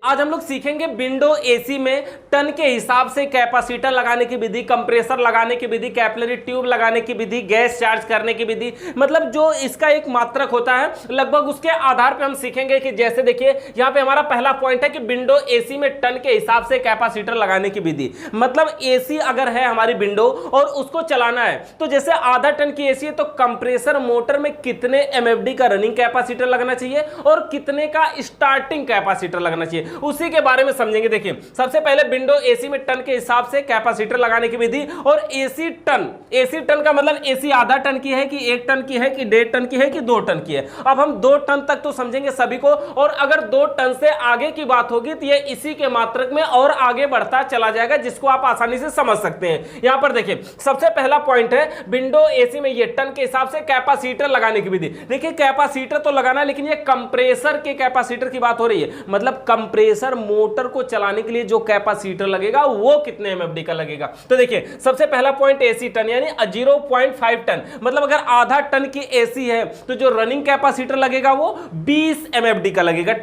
आज हम लोग सीखेंगे विंडो एसी में टन के हिसाब से कैपेसिटर लगाने की विधि, कंप्रेसर लगाने की विधि, कैपिलरी ट्यूब लगाने की विधि, गैस चार्ज करने की विधि, मतलब जो इसका एक मात्रक होता है लगभग उसके आधार पे हम सीखेंगे कि जैसे देखिए यहां पे हमारा पहला पॉइंट है कि विंडो एसी में टन के हिसाब से कैपेसिटर लगाने की विधि। मतलब एसी अगर है हमारी विंडो और उसको चलाना है तो जैसे आधा टन की एसी है तो कंप्रेसर मोटर में कितने एमएफडी का रनिंग कैपेसिटर लगना चाहिए और कितने का स्टार्टिंग कैपेसिटर लगना चाहिए, उसी के बारे में समझेंगे। देखिए सबसे पहले विंडो एसी में टन के हिसाब से कैपेसिटर लगाने की विधि। और एसी टन का मतलब एसी आधा टन की है कि 1 टन की है कि 1.5 टन की है कि 2 टन की है। अब हम 2 टन तक तो समझेंगे सभी को, और अगर 2 टन से आगे की बात होगी तो ये इसी के मात्रक में और आगे बढ़ता चला जाएगा, जिसको आप आसानी से समझ सकते हैं। यहां पर देखिए सबसे पहला पॉइंट है विंडो एसी में ये टन के हिसाब से कैपेसिटर लगाने की विधि। देखिए कैपेसिटर तो लगाना है, लेकिन ये कंप्रेसर के कैपेसिटर की बात हो रही है। मतलब कंप्रेसर मोटर को चलाने के लिए जो कैपेसिटर लगेगा वो कितने एमएफडी का लगेगा। तो देखिए सबसे पहला पॉइंट एसी टन यानी 0.5 टन, मतलब अगर आधा टन की एसी है तो जो रनिंग कैपेसिटर लगेगा वो 20 एमएफडी का लगेगा।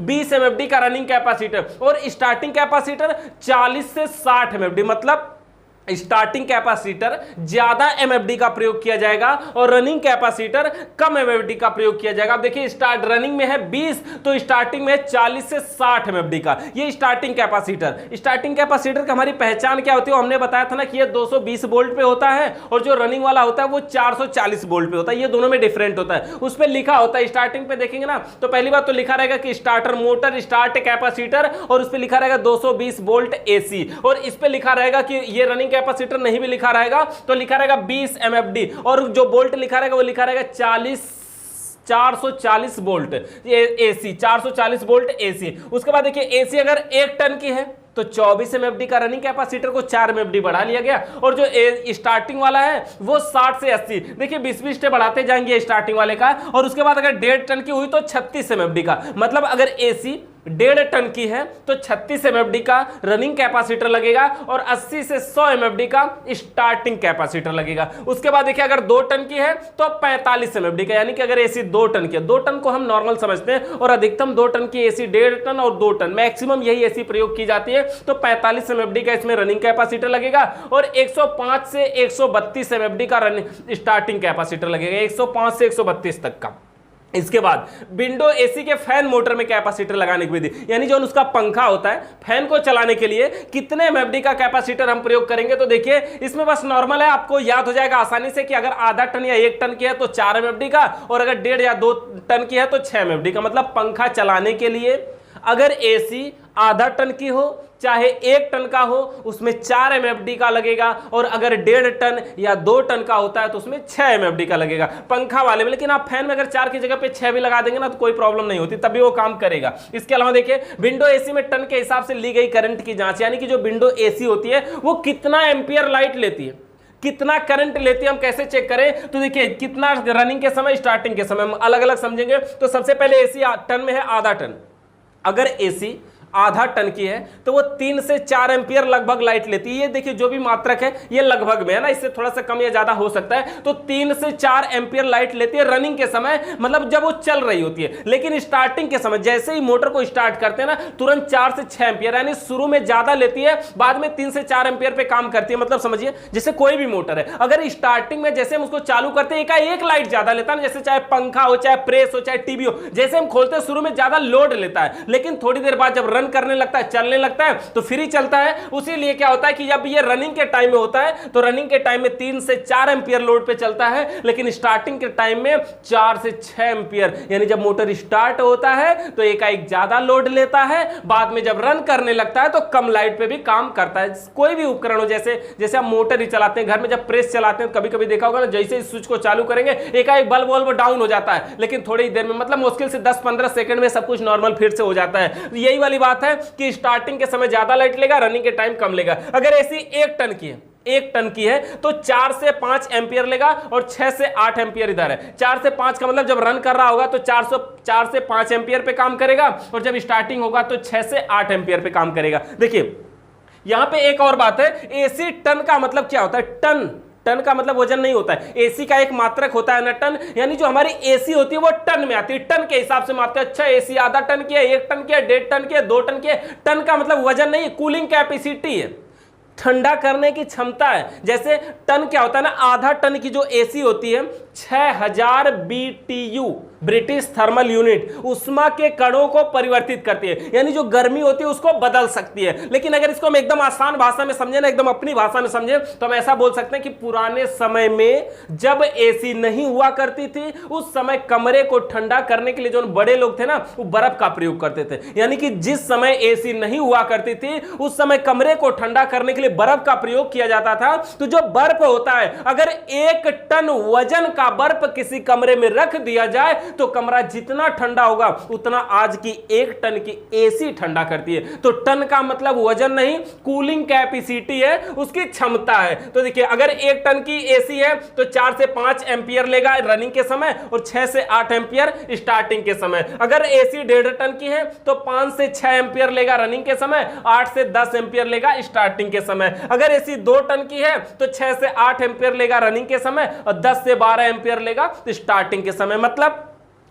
20 एमएफडी का रनिंग कैपेसिटर। और स्टार्टिंग कैपेसिटर 40 से 60 एमएफडी, मतलब स्टार्टिंग कैपेसिटर ज्यादा एमएफडी का प्रयोग किया जाएगा और रनिंग कैपेसिटर कम एमएफडी का प्रयोग किया जाएगा। अब देखिए स्टार्ट रनिंग में है 20 तो स्टार्टिंग में 40 से 60 एमएफडी का, ये स्टार्टिंग कैपेसिटर। स्टार्टिंग कैपेसिटर की हमारी पहचान क्या होती है, हमने बताया था ना कि ये 220 वोल्ट पे होता है और जो रनिंग वाला होता है वो 440 वोल्ट पे होता है। ये दोनों में डिफरेंट होता है। उस पर लिखा होता है स्टार्टिंग पे देखेंगे ना तो पहली बात तो लिखा रहेगा कि स्टार्टर मोटर स्टार्ट कैपेसिटर, और उस पर लिखा रहेगा 220 वोल्ट एसी, और इस पे लिखा रहेगा कि ये रनिंग कैपेसिटर नहीं भी लिखा रहेगा तो लिखा रहेगा 20 एमएफडी, और जो वोल्ट लिखा रहेगा वो लिखा रहेगा 440 वोल्ट एसी, 440 वोल्ट एसी। उसके बाद देखिए एसी अगर 1 टन की है तो 24 एमएफडी का रनिंग कैपेसिटर को 4 एमएफडी बढ़ा लिया गया, और जो स्टार्टिंग वाला है वो 60 से 80, देखिए 20 से बढ़ाते जाएंगे स्टार्टिंग वाले का। और उसके बाद अगर 1.5 टन की हुई तो 36 एमएफडी का, मतलब अगर एसी 1.5 टन की है तो 36 एमएफडी का रनिंग कैपेसिटर लगेगा और 80 से 100 एमएफडी का स्टार्टिंग कैपेसिटर लगेगा। उसके बाद देखिए अगर 2 टन की है तो 45 एमएफडी का, यानी कि अगर एसी 2 टन की है, 2 टन को हम नॉर्मल समझते हैं और अधिकतम 2 टन की एसी 1.5 टन और 2 टन मैक्सिमम यही एसी प्रयोग की जाती है, तो 45 एमएफडी का इसमें रनिंग कैपेसिटर लगेगा और 105 से 132 एमएफडी का रनिंग स्टार्टिंग कैपेसिटर लगेगा, 105 से 132 तक का। इसके बाद विंडो एसी के फैन मोटर में कैपेसिटर लगाने की विधि, यानी जो उसका पंखा होता है फैन को चलाने के लिए कितने एमएफडी का कैपेसिटर हम प्रयोग करेंगे। तो देखिए इसमें बस नॉर्मल है, आपको याद हो जाएगा आसानी से कि अगर आधा टन या 1 टन की है तो 4 एमएफडी का, और अगर 1.5 या 2 टन की है तो 6 एमएफडी का। मतलब पंखा चलाने के लिए अगर एसी आधा टन की हो चाहे 1 टन का हो उसमें 4 एमएफडी का लगेगा, और अगर 1.5 टन या 2 टन का होता है तो उसमें 6 एमएफडी का लगेगा पंखा वाले में। लेकिन आप फैन में अगर 4 की जगह पे 6 भी लगा देंगे ना तो कोई प्रॉब्लम नहीं होती, तभी वो काम करेगा। इसके अलावा देखिए विंडो एसी में टन के हिसाब से ली गई करंट की जांच, यानी कि जो विंडो एसी होती है वो कितना एम्पियर लाइट लेती है, कितना करंट लेती है, हम कैसे चेक करें। तो देखिए कितना रनिंग के समय स्टार्टिंग के समय हम अलग अलग समझेंगे। तो सबसे पहले एसी टन में है आधा टन, अगर एसी आधा टन की है तो वो 3 से 4 एम्पियर लगभग लाइट लेती है। ये देखिए जो भी मात्रक है ये लगभग में है ना, इससे थोड़ा सा कम या ज्यादा हो सकता है। तो 3 से 4 एम्पियर लाइट लेती है रनिंग के समय, मतलब जब वो चल रही होती है। लेकिन स्टार्टिंग के समय जैसे ही मोटर को स्टार्ट करते हैं ना तुरंत 4 से 6 एम्पियर, यानी शुरू में ज्यादा लेती है बाद में 3 से 4 एम्पियर पे काम करती है। मतलब समझिए जैसे कोई भी मोटर है अगर स्टार्टिंग में जैसे हम उसको चालू करते हैं एक लाइट ज्यादा लेता है, जैसे चाहे पंखा हो चाहे प्रेस हो चाहे टीवी हो, जैसे हम खोलते हैं शुरू में ज्यादा लोड लेता है, लेकिन थोड़ी देर बाद जब रन करने लगता है चलने लगता है तो फ्री चलता है। उसीलिए क्या होता है कि जब ये रनिंग के टाइम में होता है तो रनिंग के टाइम में 3 से 4 एम्पियर लोड पे चलता है, लेकिन स्टार्टिंग के टाइम में 4 से 6 एम्पियर, यानी जब मोटर स्टार्ट होता है तो एकाएक ज्यादा लोड लेता है, बाद में जब रन करने लगता है तो कम लाइट पे भी काम करता है। कोई भी उपकरण हो, जैसे आप मोटर ही चलाते हैं घर में, जब प्रेस चलाते हैं कभी कभी देखा होगा ना, जैसे ही स्विच को चालू करेंगे एकाएक बल्ब डाउन हो जाता है, लेकिन थोड़ी देर में मतलब मुश्किल से 10-15 सेकंड में सब कुछ नॉर्मल फिर से हो जाता है। यही वाली बात है कि स्टार्टिंग के समय ज्यादा लाइट लेगा, रनिंग के टाइम कम लेगा। अगर ऐसी 1 टन की है तो 4 से 5 एम्पियर लेगा और 6 से 8 एम्पियर इधर है। 4 से 5 का मतलब जब रन कर रहा होगा तो 4 से 5 एम्पियर पे काम करेगा, और जब स्टार्टिंग होगा तो 6 से 8 एम्पियर पे काम करेगा। देखिए यहां पे एक और बात है, एसी टन का मतलब क्या होता है, टन का मतलब वजन नहीं होता है, एसी का एक मात्रक होता है ना टन, यानी जो हमारी एसी होती है वो टन में आती है, टन के हिसाब से मापते हैं। अच्छा एसी आधा टन की है, 1 टन की है, 1.5 टन की है, 2 टन की है, टन का मतलब वजन नहीं, कूलिंग कैपेसिटी है, ठंडा करने की क्षमता है। जैसे टन क्या होता है ना, आधा टन की जो एसी होती है 6000 BTU ब्रिटिश थर्मल यूनिट उष्मा के कणों को परिवर्तित करती है, यानी जो गर्मी होती है उसको बदल सकती है। लेकिन अगर इसको हम एकदम आसान भाषा में समझे ना, एकदम अपनी भाषा में समझे, तो हम ऐसा बोल सकते हैं कि पुराने समय में जब एसी नहीं हुआ करती थी उस समय कमरे को ठंडा करने के लिए जो बड़े लोग थे ना वो बर्फ का प्रयोग करते थे। यानी कि जिस समय एसी नहीं हुआ करती थी उस समय कमरे को ठंडा करने के लिए बर्फ का प्रयोग किया जाता था। तो जो बर्फ होता है, अगर 1 टन वजन का बर्फ किसी कमरे में रख दिया जाए तो कमरा जितना ठंडा होगा उतना आज की 1 टन की एसी ठंडा करती है। तो टन का मतलब वजन नहीं, कूलिंग कैपेसिटी है, उसकी क्षमता है। तो देखिए अगर 1 टन की एसी है तो 4 से 5 एंपियर लेगा रनिंग के समय और 6 से 8 एंपियर स्टार्टिंग के समय। अगर एसी 1.5 टन की है तो 5 से 6 एंपियर लेगा रनिंग के समय, 8 से 10 एंपियर लेगा स्टार्टिंग के समय। अगर एसी 2 टन की है तो 6 से 8 एंपियर लेगा रनिंग के समय और 10 से 12 एंपियर लेगा स्टार्टिंग के समय। मतलब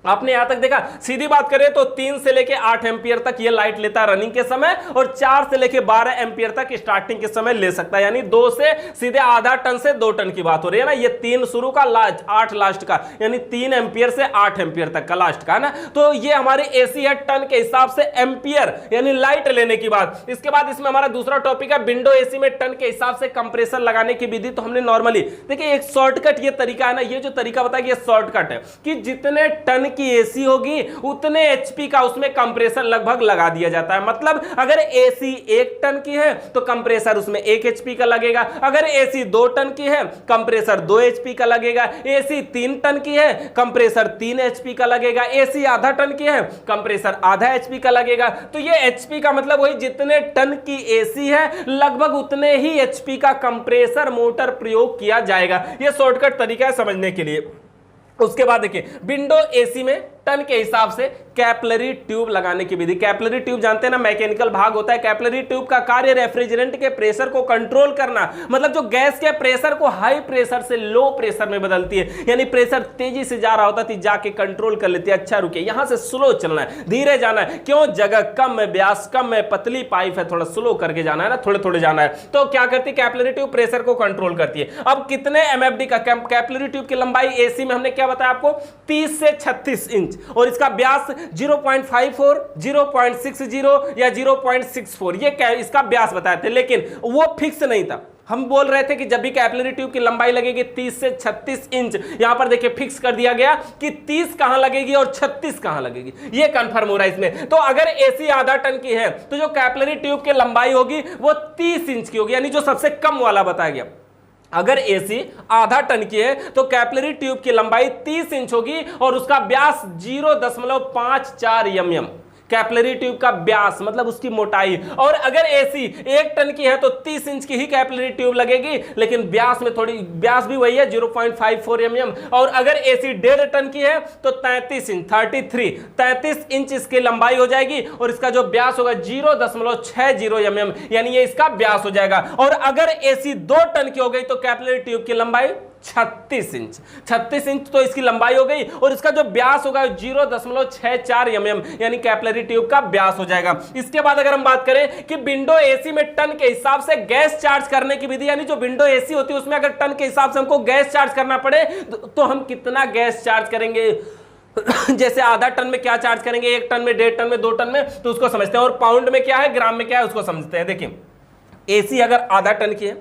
आपने यहां तक देखा, सीधी बात करें तो 3 से लेके 8 एंपियर तक ये लाइट लेता है रनिंग के समय और 4 से लेके 12 एंपियर तक स्टार्टिंग के समय ले सकता है। यानी 2 से सीधे आधा टन से 2 टन की बात हो रही है ना, ये 3 शुरू का, 8 लास्ट का, यानी 3 एंपियर से 8 एंपियर तक का लास्ट का ना। तो ये हमारी एसी है टन के हिसाब से एंपियर यानी लाइट लेने की बात। इसके बाद इसमें हमारा दूसरा टॉपिक है विंडो एसी में टन के हिसाब से कंप्रेसर लगाने की विधि। तो हमने नॉर्मली देखिए एक शॉर्टकट ये तरीका है ना, ये जो तरीका बताया ये शॉर्टकट है कि जितने टन की एसी होगी उतने एचपी का उसमें कंप्रेसर लगभग लगा दिया जाता है। मतलब अगर एसी 1 टन की है तो कंप्रेसर उसमें 1 एचपी का लगेगा, अगर एसी 2 टन की है कंप्रेसर 2 एचपी का लगेगा, एसी 3 टन की है कंप्रेसर 3 एचपी का लगेगा, एसी आधा टन की है कंप्रेसर आधा एचपी का लगेगा। तो ये एचपी का मतलब वही जितने टन की एसी है लगभग उतने ही एचपी का कंप्रेसर मोटर प्रयोग किया जाएगा। ये शॉर्टकट तरीका है समझने के लिए। उसके बाद देखिए विंडो एसी में टन के हिसाब से कैपिलरी ट्यूब लगाने की विधि। कैपिलरी ट्यूब जानते हैं ना, मैकेनिकल भाग होता है। कैपिलरी ट्यूब का कार्य रेफ्रिजरेंट के प्रेशर को कंट्रोल करना, मतलब जो गैस के प्रेशर को हाई प्रेशर से लो प्रेशर में बदलती है, यानी प्रेशर तेजी से जा रहा होता है जाके कंट्रोल कर लेती है। अच्छा रुके, यहां से स्लो चलना है, धीरे जाना है, क्यों जगह कम है, व्यास कम है, पतली पाइप है, थोड़ा स्लो करके जाना है ना, थोड़े थोड़े जाना है। तो क्या करती है कैपिलरी ट्यूब, प्रेशर को कंट्रोल करती है। अब कितने एमएफडी का कैपिलरी ट्यूब की लंबाई एसी में हमने क्या बताया आपको, 30 से 36 इंच और इसका व्यास 0.54, 0.60 या 0.64, ये इसका व्यास बताए थे। लेकिन वो फिक्स नहीं था, हम बोल रहे थे कि जब भी कैपिलरी ट्यूब की लंबाई लगेगी 30 से 36 इंच, यहां पर देखिए फिक्स कर दिया गया कि 30 कहां लगेगी और 36 कहां लगेगी, ये कंफर्म हो रहा है इसमें। तो अगर एसी आधा टन की है तो जो कैपिलरी ट्यूब की लंबाई होगी वो 30 इंच की होगी, यानी जो सबसे कम वाला बताया गया। अगर एसी आधा टन की है तो कैपिलरी ट्यूब की लंबाई 30 इंच होगी और उसका व्यास 0.54 mm कैपिलरी ट्यूब का व्यास मतलब उसकी मोटाई। और अगर एसी 1 टन की है तो 30 इंच की ही कैपिलरी ट्यूब लगेगी, लेकिन व्यास में थोड़ी, व्यास भी वही है 0.54 mm। और अगर एसी 1.5 टन की है तो 33 इंच 33 इंच इसकी लंबाई हो जाएगी और इसका जो व्यास होगा 0.60 mm, यानी ये इसका व्यास हो जाएगा। और अगर एसी 2 टन की हो गई तो कैपिलरी ट्यूब की लंबाई 36 इंच तो इसकी लंबाई हो गई और इसका जो व्यास होगा 0.64 mm, यानी कैपिलरी ट्यूब का व्यास हो जाएगा। इसके बाद अगर हम बात करें कि विंडो एसी में टन के हिसाब से गैस चार्ज करने की विधि, यानी जो विंडो एसी होती है उसमें अगर टन के हिसाब से हमको गैस चार्ज करना पड़े तो हम कितना गैस चार्ज करेंगे। जैसे आधा टन में क्या चार्ज करेंगे, 1 टन में, 1.5 टन में, 2 टन में, तो उसको समझते हैं। और पाउंड में क्या है, ग्राम में क्या है, उसको समझते हैं। देखिए एसी अगर आधा टन की है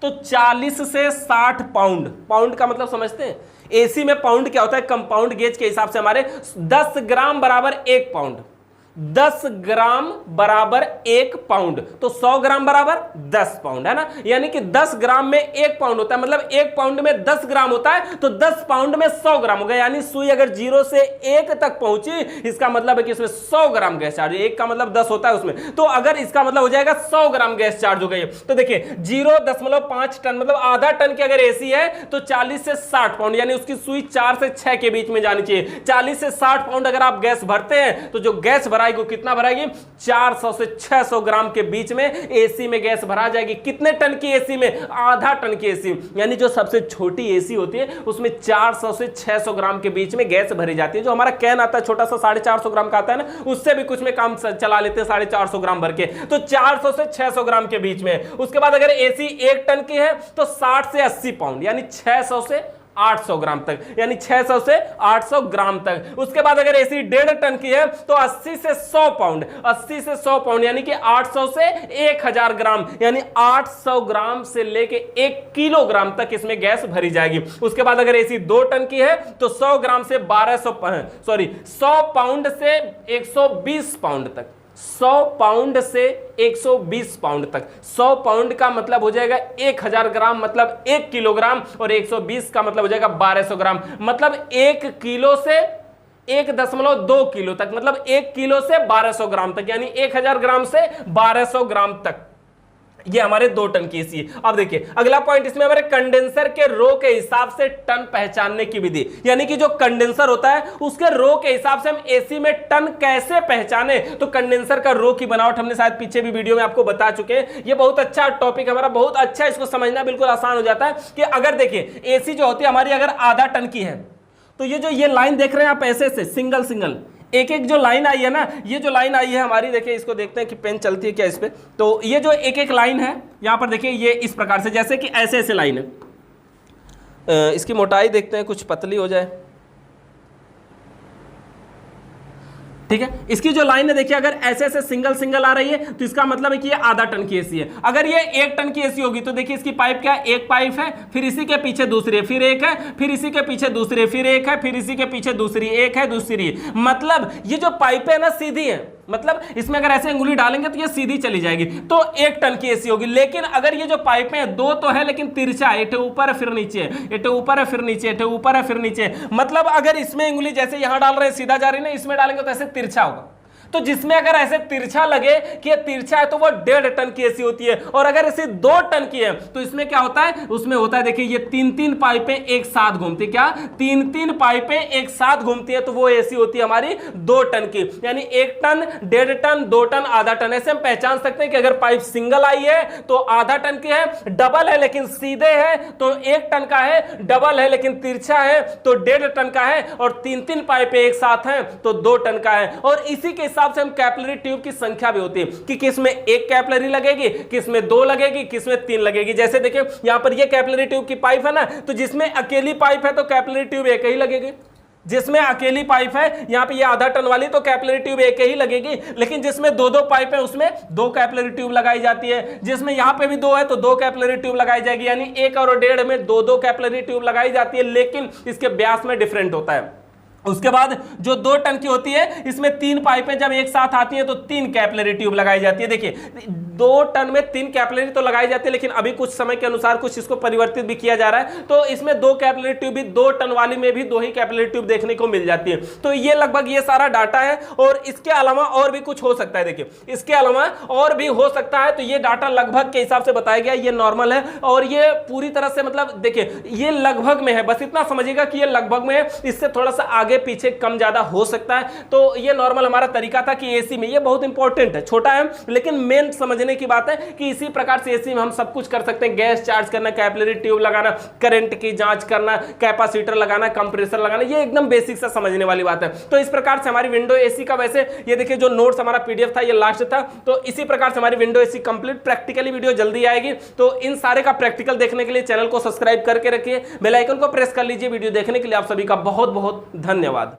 तो 40 से 60 पाउंड, पाउंड का मतलब समझते हैं, एसी में पाउंड क्या होता है, कंपाउंड गेज के हिसाब से हमारे 10 ग्राम बराबर 1 पाउंड, 10 ग्राम बराबर 1 पाउंड, तो 100 ग्राम बराबर 10 पाउंड है ना, यानी कि 10 ग्राम में 1 पाउंड होता है, मतलब 1 पाउंड में 10 ग्राम होता है तो 10 पाउंड में 100 ग्राम हो गया। यानी सुई अगर 0 से 1 तक पहुंची इसका मतलब है कि इसमें 100 ग्राम गैस चार्ज, 1 का मतलब 10 होता है उसमें, तो अगर इसका मतलब हो जाएगा 100 ग्राम गैस चार्ज हो गई। तो देखिए 0.5 टन मतलब आधा टन की अगर एसी है तो 40 से 60 पाउंड, यानी उसकी सुई 4 से 6 के बीच में जानी चाहिए। 40 से 60 पाउंड अगर आप गैस भरते हैं तो जो गैस भरा भराएगी, कितना भराएगी, 400 से 600 ग्राम के बीच में एसी में गैस भरा जाएगी। कितने टन की एसी में, आधा टन की एसी, यानी जो सबसे छोटी एसी होती है उसमें 400 से 600 ग्राम के बीच में गैस भरी जाती है। जो हमारा कैन आता है छोटा सा 450 ग्राम का आता है ना, उससे भी कुछ में काम चला लेते हैं 450 ग्राम भर के, तो 400 से 600 ग्राम के बीच में। उसके बाद अगर एसी 1 टन की है तो 60 से 80 पाउंड, यानी 600 से 800 ग्राम तक, यानी 600 से 800 ग्राम तक। उसके बाद अगर एसी 1.5 टन की है तो 80 से 100 पाउंड, 80 से 100 पाउंड, यानी कि 800 से 1000 ग्राम, यानी 800 ग्राम से लेके 1 किलोग्राम तक इसमें गैस भरी जाएगी। उसके बाद अगर एसी 2 टन की है तो 100 ग्राम से 100 पाउंड से 120 पाउंड तक, 100 पाउंड से 120 पाउंड तक। 100 पाउंड का मतलब हो जाएगा 1000 ग्राम, मतलब 1 किलोग्राम, और 120 का मतलब हो जाएगा 1200 ग्राम, मतलब 1 किलो से 1.2 किलो तक, मतलब 1 किलो से 1200 ग्राम तक, यानी 1000 ग्राम से 1200 ग्राम तक। ये हमारे 2 टन की एसी है। अब देखिए अगला पॉइंट, इसमें हमारे कंडेंसर के रो के हिसाब से टन पहचानने की विधि, यानी कि जो कंडेंसर होता है उसके रो के हिसाब से हम एसी में टन कैसे पहचाने। तो कंडेंसर का रो की बनावट हमने शायद पीछे भी वीडियो में आपको बता चुके हैं। ये बहुत अच्छा टॉपिक हमारा, बहुत अच्छा, इसको समझना बिल्कुल आसान हो जाता है कि अगर देखिए एसी जो होती है हमारी अगर आधा टन की है तो ये लाइन देख रहे हैं आप, ऐसे से सिंगल सिंगल एक एक जो लाइन आई है ना, ये जो लाइन आई है हमारी, देखिए इसको देखते हैं कि पेन चलती है क्या इस पे। तो ये जो एक एक लाइन है यहां पर देखिए, ये इस प्रकार से, जैसे कि ऐसे ऐसे लाइन है। इसकी मोटाई देखते हैं, कुछ पतली हो जाए, ठीक है। इसकी जो लाइन है देखिए अगर ऐसे ऐसे सिंगल सिंगल आ रही है तो इसका मतलब है कि ये आधा टन की एसी है। अगर ये 1 टन की एसी होगी तो देखिए इसकी पाइप क्या है, एक पाइप है, फिर इसी के पीछे दूसरी है, फिर एक है, फिर इसी के पीछे दूसरी है, फिर एक है, फिर इसी के पीछे दूसरी, एक है, दूसरी। मतलब ये जो पाइप है ना सीधी है, मतलब इसमें अगर ऐसे अंगुली डालेंगे तो ये सीधी चली जाएगी, तो 1 टन की एसी होगी। लेकिन अगर ये जो पाइप है 2 तो है लेकिन तिरछा है, इटे ऊपर है फिर नीचे, इटे ऊपर है फिर नीचे, इटे ऊपर है फिर नीचे, मतलब अगर इसमें अंगुली जैसे यहां डाल रहे हैं सीधा जा रही है ना, इसमें डालेंगे तो ऐसे तिरछा होगा। तो जिसमें अगर ऐसे तिरछा लगे कि ये तिरछा है तो वो 1.5 टन की एसी होती है। और अगर ऐसे 2 टन की है तो इसमें क्या होता है, उसमें होता है देखिए ये 3-3 पाइपें एक साथ घूमती, क्या 3-3 पाइपें एक साथ घूमती है, तो वो एसी होती है हमारी 2 टन की। यानी 1 टन, 1.5 टन, 2 टन, आधा टन। ऐसे हम पहचान सकते हैं कि अगर पाइप सिंगल आई है तो आधा टन की है, डबल है लेकिन सीधे है तो 1 टन का है, डबल है लेकिन तिरछा है तो 1.5 टन का है, और 3-3 पाइपें एक साथ हैं तो 2 टन का है। और इसी के हिसाब से हम कैपिलरी ट्यूब की संख्या भी होती है कि किस में 1 कैपिलरी लगेगी, किस में 2 लगेगी, किस में 3 लगेगी। जैसे देखिए यहां पर ये कैपिलरी ट्यूब की पाइप है ना, तो जिसमें अकेली पाइप है तो कैपिलरी ट्यूब एक ही लगेगी। जिसमें अकेली पाइप है यहां पे ये आधा टन वाली तो कैपिलरी ट्यूब एक ही लगेगी। लेकिन जिसमें 2-2 पाइप है उसमें 2 कैपिलरी ट्यूब लगाई जाती है। जिसमें यहां पे भी 2 है तो 2 कैपिलरी ट्यूब लगाई जाएगी, यानी 1 और 1.5 में 2-2 कैपिलरी ट्यूब लगाई जाती है, लेकिन इसके व्यास में डिफरेंट होता है। उसके बाद जो 2 टन की होती है इसमें 3 पाइपें जब एक साथ आती है तो 3 कैपिलरी ट्यूब लगाई जाती है। देखिए 2 टन में 3 कैपिलरी तो लगाई जाती है, लेकिन अभी कुछ समय के अनुसार कुछ इसको परिवर्तित भी किया जा रहा है, तो इसमें 2 कैपिलरी ट्यूब भी, 2 टन वाली में भी 2 ही कैपिलरी ट्यूब देखने को मिल जाती है। तो ये लगभग ये सारा डाटा है, और इसके अलावा और भी कुछ हो सकता है। देखिए इसके अलावा और भी हो सकता है, तो ये डाटा लगभग के हिसाब से बताया गया, ये नॉर्मल है और ये पूरी तरह से, मतलब देखिए ये लगभग में है, बस इतना समझिएगा कि ये लगभग में है, इससे थोड़ा सा आगे पीछे कम ज्यादा हो सकता है। तो ये नॉर्मल हमारा तरीका था कि एसी में, ये बहुत इंपॉर्टेंट है, छोटा है लेकिन मेन समझने की बात है कि इसी प्रकार से एसी में हम सब कुछ कर सकते हैं। गैस चार्ज करना, कैपिलरी ट्यूब लगाना, करंट की जांच करना, कैपेसिटर लगाना, कंप्रेसर लगाना, ये एकदम बेसिक से समझने वाली बात है। तो इस प्रकार से हमारी विंडो एसी का, वैसे ये देखिए जो नोट्स हमारा पीडीएफ था ये लास्ट था, तो इसी प्रकार से हमारी window AC complete, practically video जल्दी आएगी। तो इन सारे का प्रैक्टिकल देखने के लिए चैनल को सब्सक्राइब करके रखिए, बेल आइकन को प्रेस कर लीजिए। वीडियो देखने के लिए आप सभी का बहुत बहुत धन्यवाद।